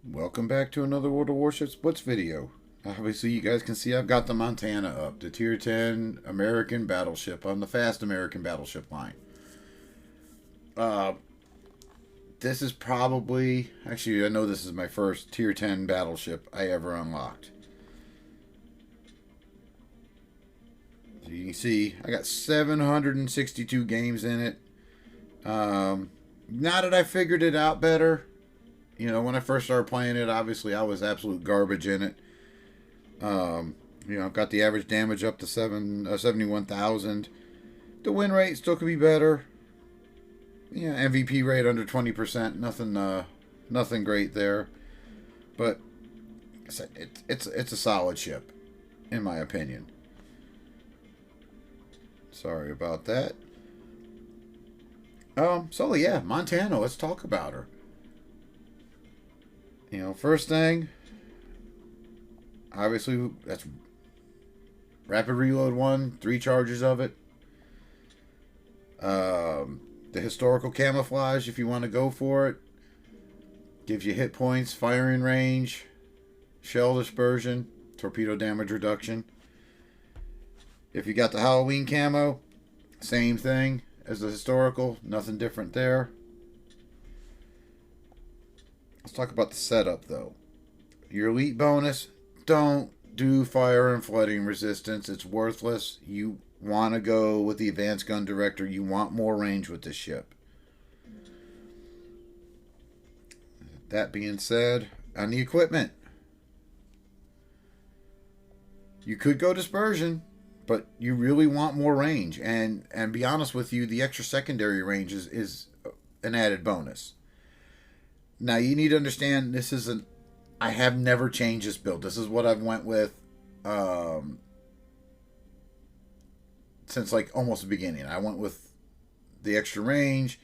Welcome back to another World of Warships Blitz video. Obviously, you guys can see I've got the Montana up, the Tier 10 American battleship on the fast American battleship line. Uh, this is probably, actually, I know this is my first Tier 10 battleship I ever unlocked. So you can see I got 762 games in it. Now that I figured it out better, when I first started playing it, obviously I was absolute garbage in it. I've got the average damage up to 71,000. The win rate still could be better. MVP rate under 20%. Nothing great there. But it's a solid ship, in my opinion. Sorry about that. So yeah, Montana. Let's talk about her. First thing, obviously that's rapid reload one, 3 charges of it. The historical camouflage, if you want to go for it, gives you hit points, firing range, shell dispersion, torpedo damage reduction. If you got the Halloween camo, same thing as the historical, nothing different there. Let's talk about the setup though. Your elite bonus, don't do fire and flooding resistance. It's worthless. You want to go with the advanced gun director. You want more range with this ship. That being said, on the equipment, you could go dispersion, but you really want more range. And be honest with you, the extra secondary range is an added bonus. Now you need to understand this isn't. I have never changed this build. This is what I've went with since like almost the beginning. I went with the extra range.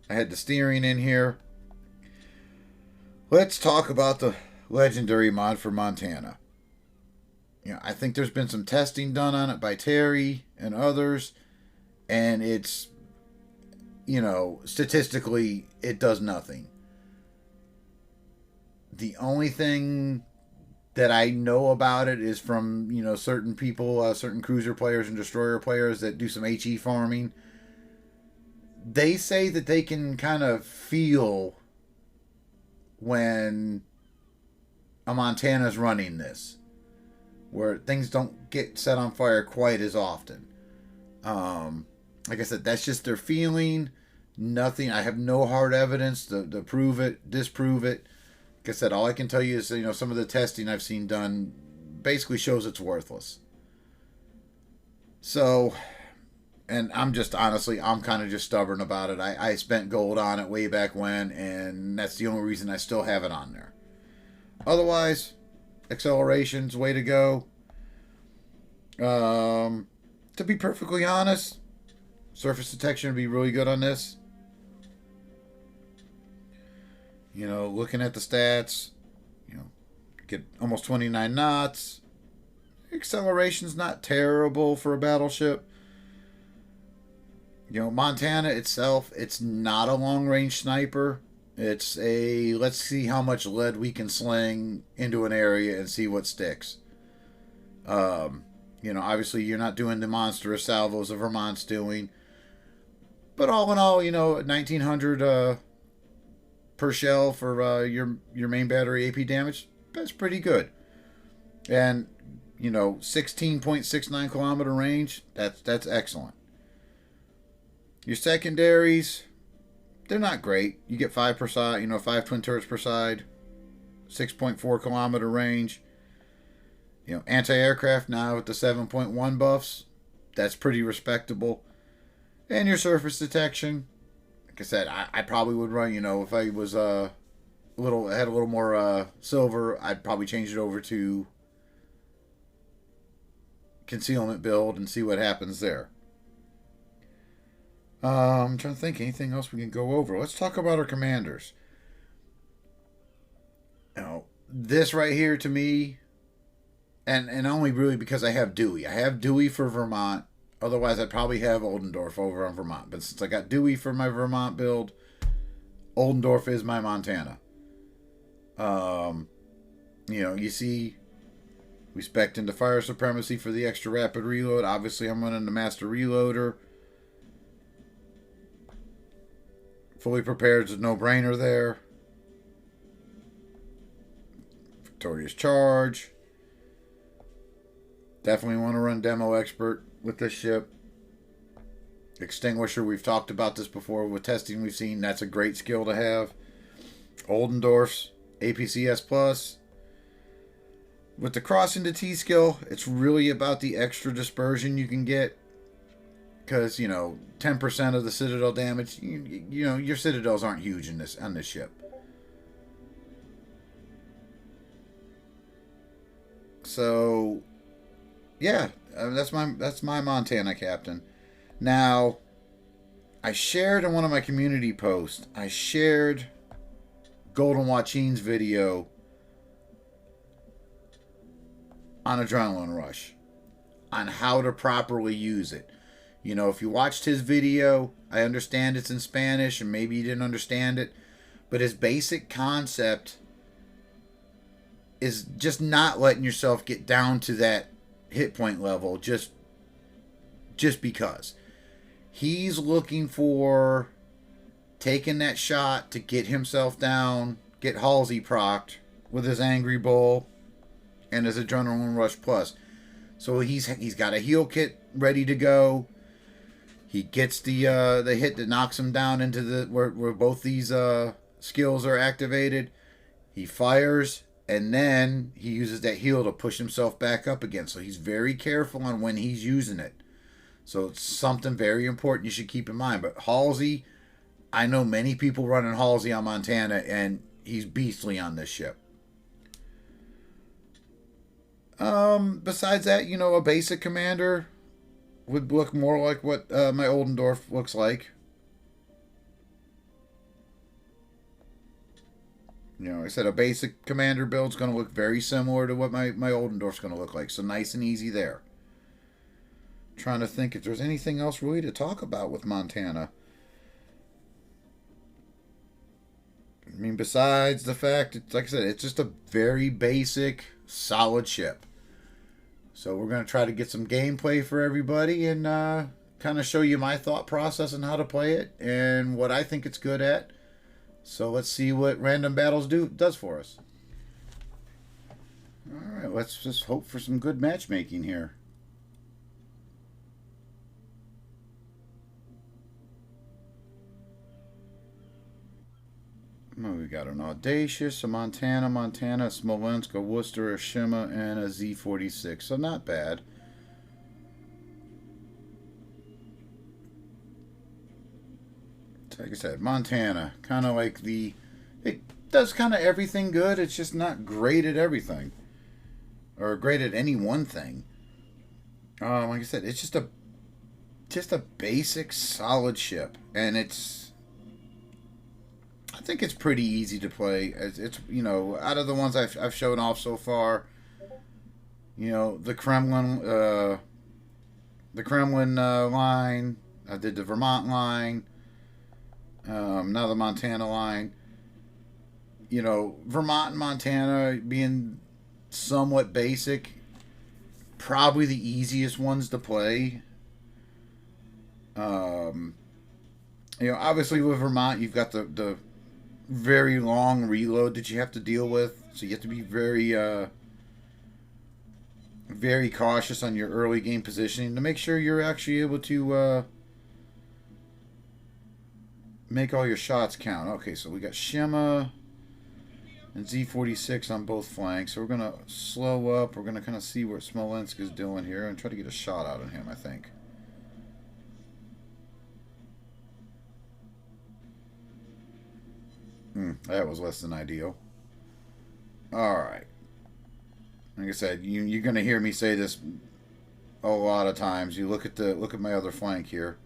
I had the steering in here. Let's talk about the legendary mod for Montana. I think there's been some testing done on it by Terry and others, and it's, statistically, it does nothing. The only thing that I know about it is from, certain people, certain cruiser players and destroyer players that do some HE farming. They say that they can kind of feel when a Montana's running this, where things don't get set on fire quite as often. Like I said, that's just their feeling. Nothing. I have no hard evidence to prove it, disprove it. Like I said, all I can tell you is, some of the testing I've seen done basically shows it's worthless. So, and I'm kind of just stubborn about it. I spent gold on it way back when, and that's the only reason I still have it on there. Otherwise, acceleration's way to go. To be perfectly honest, surface detection would be really good on this. Looking at the stats, get almost 29 knots. Acceleration's not terrible for a battleship. Montana itself, it's not a long range sniper. It's a let's see how much lead we can sling into an area and see what sticks. Obviously you're not doing the monstrous salvos of Vermont's doing. But all in all, 1900 per shell for your main battery AP damage, that's pretty good. And 16.69 kilometer range, that's excellent. Your secondaries, they're not great. You get 5 per side, 5 twin turrets per side, 6.4 kilometer range. Anti-aircraft now with the 7.1 buffs, that's pretty respectable. And your surface detection, like I said, I probably would run, if I was had a little more silver, I'd probably change it over to concealment build and see what happens there. I'm trying to think anything else we can go over. Let's talk about our commanders. This right here to me, and only really because I have Dewey. I have Dewey for Vermont. Otherwise, I'd probably have Oldendorf over on Vermont. But since I got Dewey for my Vermont build, Oldendorf is my Montana. Um, you see we spec'd into Fire Supremacy for the extra rapid reload. Obviously, I'm running the Master Reloader. Fully Prepared is a no-brainer there. Victorious Charge. Definitely want to run Demo Expert with this ship. Extinguisher, we've talked about this before with testing we've seen. That's a great skill to have. Oldendorf's APCS Plus. With the Cross into T skill, it's really about the extra dispersion you can get. Because, 10% of the Citadel damage, your Citadels aren't huge on this ship. So, yeah, that's my Montana captain. Now, I shared in one of my community posts, I shared Golden Joaquin's video on Adrenaline Rush, on how to properly use it. If you watched his video, I understand it's in Spanish and maybe you didn't understand it, but his basic concept is just not letting yourself get down to that hit point level just because. He's looking for taking that shot to get himself down, get Halsey procced with his Angry Bull and his Adrenaline Rush Plus. So he's got a heal kit ready to go. He gets the hit that knocks him down into the where both these skills are activated. He fires, and then he uses that heal to push himself back up again. So he's very careful on when he's using it. So it's something very important you should keep in mind. But Halsey, I know many people running Halsey on Montana, and he's beastly on this ship. Besides that, a basic commander would look more like what my Oldendorf looks like. I said a basic commander build's going to look very similar to what my Oldendorf's going to look like. So nice and easy there. Trying to think if there's anything else really to talk about with Montana. I mean, besides the fact, like I said, it's just a very basic, solid ship. So we're going to try to get some gameplay for everybody and kind of show you my thought process and how to play it and what I think it's good at. So let's see what Random Battles does for us. Alright, let's just hope for some good matchmaking here. Well, we got an Audacious, a Montana, Smolensk, a Worcester, a Shima, and a Z46. So not bad. Like I said, Montana, kind of like it does kind of everything good. It's just not great at everything, or great at any one thing. Like I said, it's just a basic, solid ship, and I think it's pretty easy to play. It's out of the ones I've shown off so far, the Kremlin line. I did the Vermont line. Now the Montana line. Vermont and Montana being somewhat basic, probably the easiest ones to play. Obviously with Vermont, you've got the very long reload that you have to deal with, so you have to be very very cautious on your early game positioning to make sure you're actually able to make all your shots count. Okay, so we got Shima and Z46 on both flanks, so we're gonna slow up. We're gonna kind of see what Smolensk is doing here and try to get a shot out of him, I think. That was less than ideal. Alright. Like I said, you're going to hear me say this a lot of times. You look at my other flank here.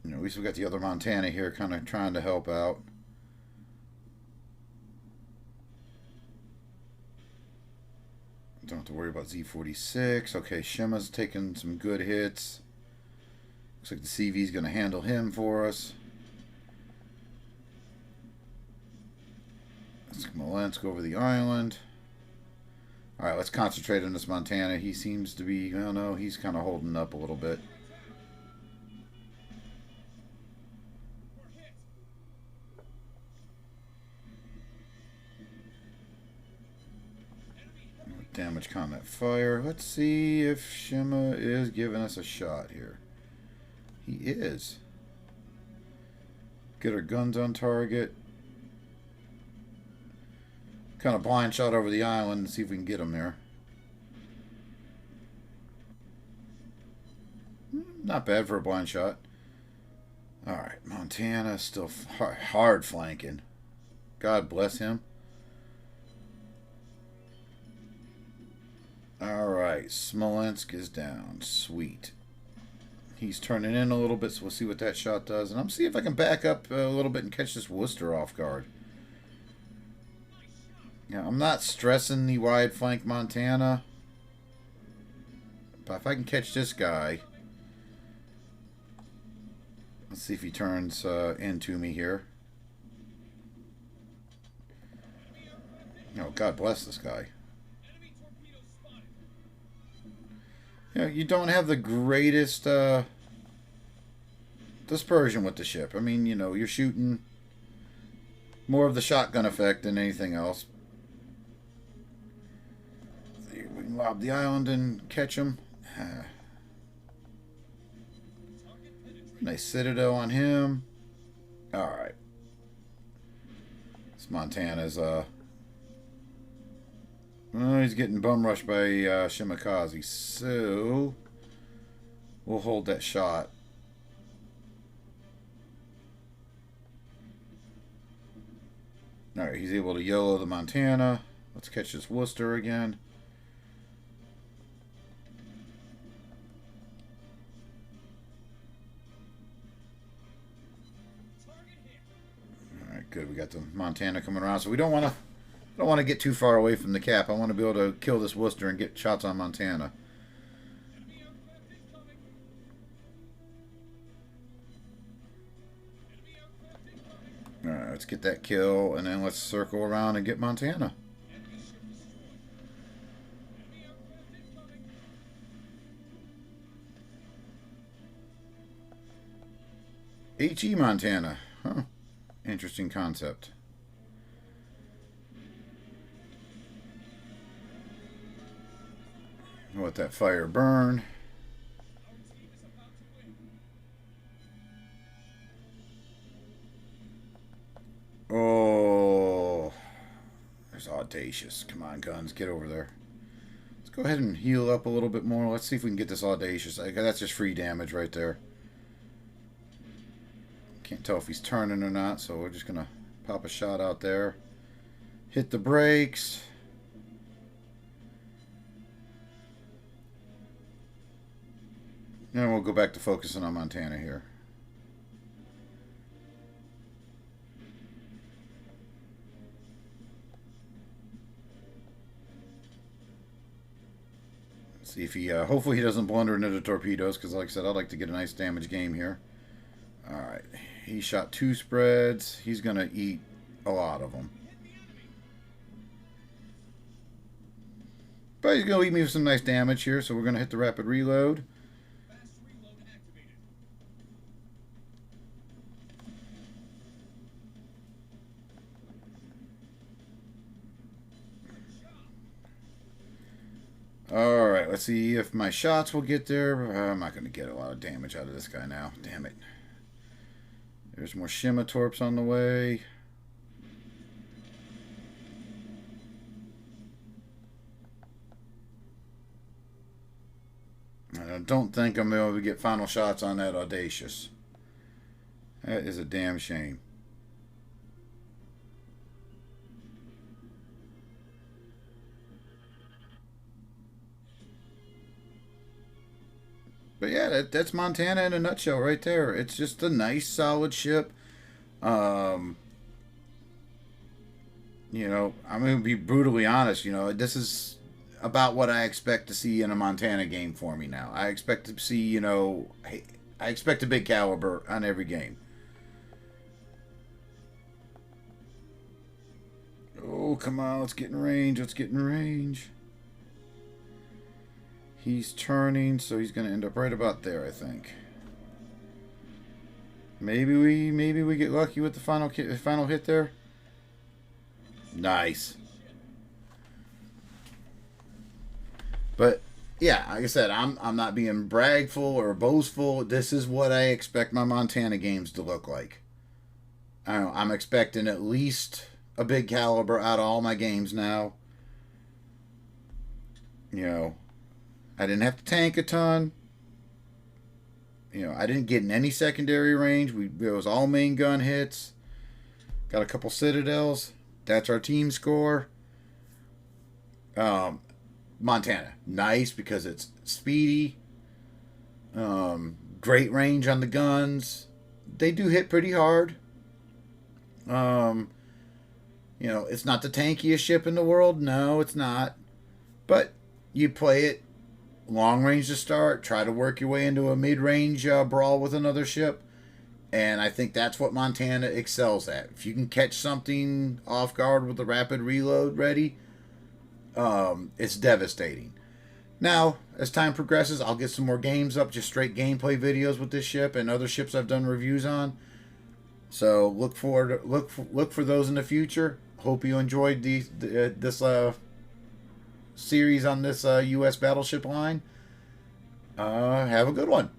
At least we got the other Montana here kind of trying to help out. Don't have to worry about Z46. Okay, Shima's taking some good hits. Looks like the CV's going to handle him for us. Smolensk over the island. Alright, let's concentrate on this Montana. He seems to be, I don't know, he's kind of holding up a little bit. Damage combat fire. Let's see if Shima is giving us a shot here. He is. Get our guns on target. Kind of blind shot over the island and see if we can get him there. Not bad for a blind shot. Alright, Montana still hard flanking. God bless him. Alright, Smolensk is down. Sweet. He's turning in a little bit, so we'll see what that shot does. And I'm see if I can back up a little bit and catch this Worcester off guard. Yeah, I'm not stressing the wide flank Montana. But if I can catch this guy... Let's see if he turns into me here. Oh, God bless this guy. You know, you don't have the greatest dispersion with the ship. I mean, you know, you're shooting more of the shotgun effect than anything else. We can lob the island and catch him. Nice Citadel on him. Alright. This Montana's, oh, he's getting bum rushed by Shimakaze. So, we'll hold that shot. Alright, he's able to YOLO the Montana. Let's catch this Worcester again. Alright, good. We got the Montana coming around. So we don't want to get too far away from the cap. I want to be able to kill this Worcester and get shots on Montana. Alright, let's get that kill, and then let's circle around and get Montana. HE Montana. Huh. Interesting concept. Let that fire burn. Oh, there's Audacious. Come on, guns, get over there. Let's go ahead and heal up a little bit more. Let's see if we can get this Audacious. That's just free damage right there. Can't tell if he's turning or not, so we're just gonna pop a shot out there. Hit the brakes. And we'll go back to focusing on Montana here. See if he, hopefully he doesn't blunder into the torpedoes, because like I said, I'd like to get a nice damage game here. Alright, he shot 2 spreads. He's going to eat a lot of them. But he's going to leave me with some nice damage here, so we're going to hit the rapid reload. Alright, let's see if my shots will get there. I'm not going to get a lot of damage out of this guy now. Damn it. There's more Shima torps on the way. I don't think I'm able to get final shots on that Audacious. That is a damn shame. But yeah, that's Montana in a nutshell right there. It's just a nice, solid ship. You know, I'm going to be brutally honest. You know, this is about what I expect to see in a Montana game for me now. I expect to see, you know, I expect a big caliber on every game. Oh, come on, let's get in range. Let's get in range. He's turning, so he's going to end up right about there, I think. Maybe we get lucky with the final hit there. Nice. But yeah, like I said, I'm not being bragful or boastful. This is what I expect my Montana games to look like. I don't know, I'm expecting at least a big caliber out of all my games now. You know, I didn't have to tank a ton. You know, I didn't get in any secondary range. It was all main gun hits. Got a couple citadels. That's our team score. Montana, nice because it's speedy. Great range on the guns. They do hit pretty hard. You know, it's not the tankiest ship in the world. No, it's not. But you play it long range to start. Try to work your way into a mid-range brawl with another ship. And I think that's what Montana excels at. If you can catch something off guard with a rapid reload ready, it's devastating. Now, as time progresses, I'll get some more games up, just straight gameplay videos with this ship and other ships I've done reviews on. So look for those in the future. Hope you enjoyed this series on this U.S. battleship line. Have a good one.